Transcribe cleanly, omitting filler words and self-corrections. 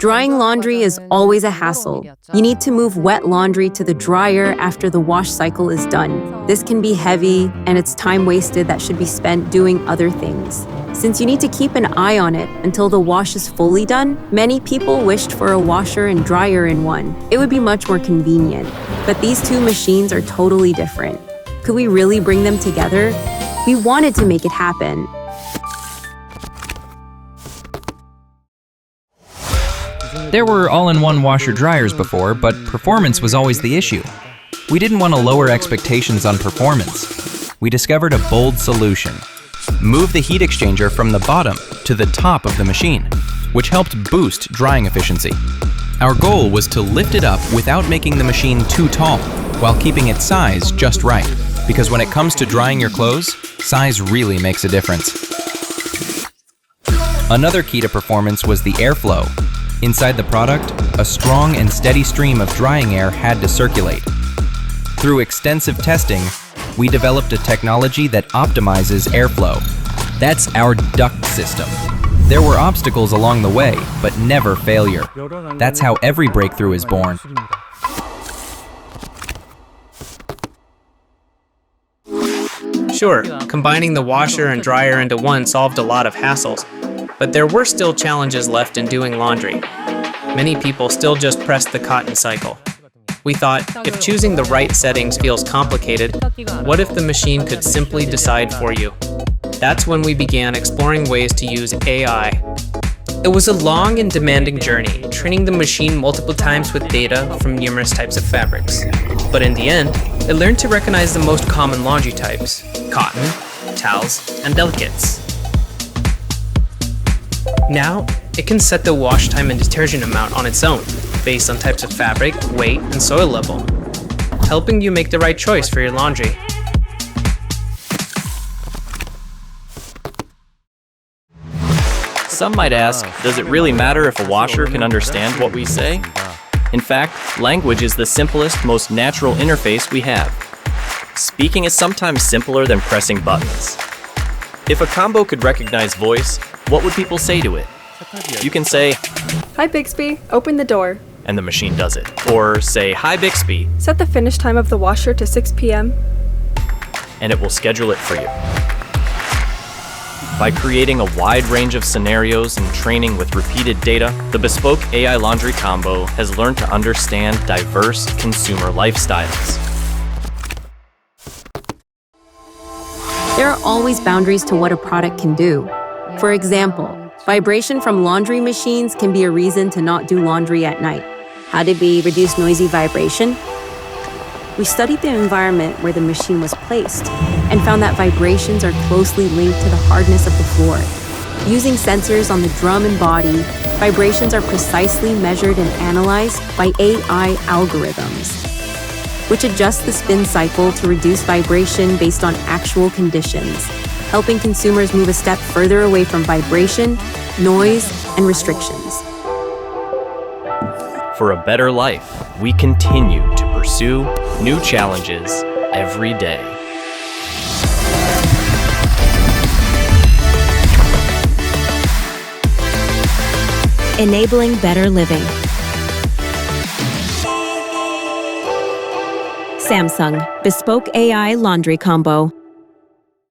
Drying laundry is always a hassle. You need to move wet laundry to the dryer after the wash cycle is done. This can be heavy, and it's time wasted that should be spent doing other things. Since you need to keep an eye on it until the wash is fully done, many people wished for a washer and dryer in one. It would be much more convenient. But these two machines are totally different. Could we really bring them together? We wanted to make it happen. There were all-in-one washer-dryers before, but performance was always the issue. We didn't want to lower expectations on performance. We discovered a bold solution. Move the heat exchanger from the bottom to the top of the machine, which helped boost drying efficiency. Our goal was to lift it up without making the machine too tall, while keeping its size just right. Because when it comes to drying your clothes, size really makes a difference. Another key to performance was the airflow. Inside the product, a strong and steady stream of drying air had to circulate. Through extensive testing, we developed a technology that optimizes airflow. That's our duct system. There were obstacles along the way, but never failure. That's how every breakthrough is born. Sure, combining the washer and dryer into one solved a lot of hassles, but there were still challenges left in doing laundry. Many people still just pressed the cotton cycle. We thought, if choosing the right settings feels complicated, what if the machine could simply decide for you? That's when we began exploring ways to use AI. It was a long and demanding journey, training the machine multiple times with data from numerous types of fabrics. But in the end, it learned to recognize the most common laundry types: cotton, towels, and delicates. Now, it can set the wash time and detergent amount on its own, based on types of fabric, weight, and soil level, helping you make the right choice for your laundry. Some might ask, does it really matter if a washer can understand what we say? In fact, language is the simplest, most natural interface we have. Speaking is sometimes simpler than pressing buttons. If a combo could recognize voice, what would people say to it? You can say, "Hi Bixby, open the door." And the machine does it. Or say, "Hi Bixby," Set the finish time of the washer to 6 p.m. and it will schedule it for you. By creating a wide range of scenarios and training with repeated data, the Bespoke AI Laundry Combo has learned to understand diverse consumer lifestyles. There are always boundaries to what a product can do. For example, vibration from laundry machines can be a reason to not do laundry at night. How did we reduce noisy vibration? We studied the environment where the machine was placed and found that vibrations are closely linked to the hardness of the floor. Using sensors on the drum and body, vibrations are precisely measured and analyzed by AI algorithms, which adjust the spin cycle to reduce vibration based on actual conditions, helping consumers move a step further away from vibration, noise, and restrictions. For a better life, we continue to pursue new challenges every day. Enabling better living. Samsung Bespoke AI Laundry Combo.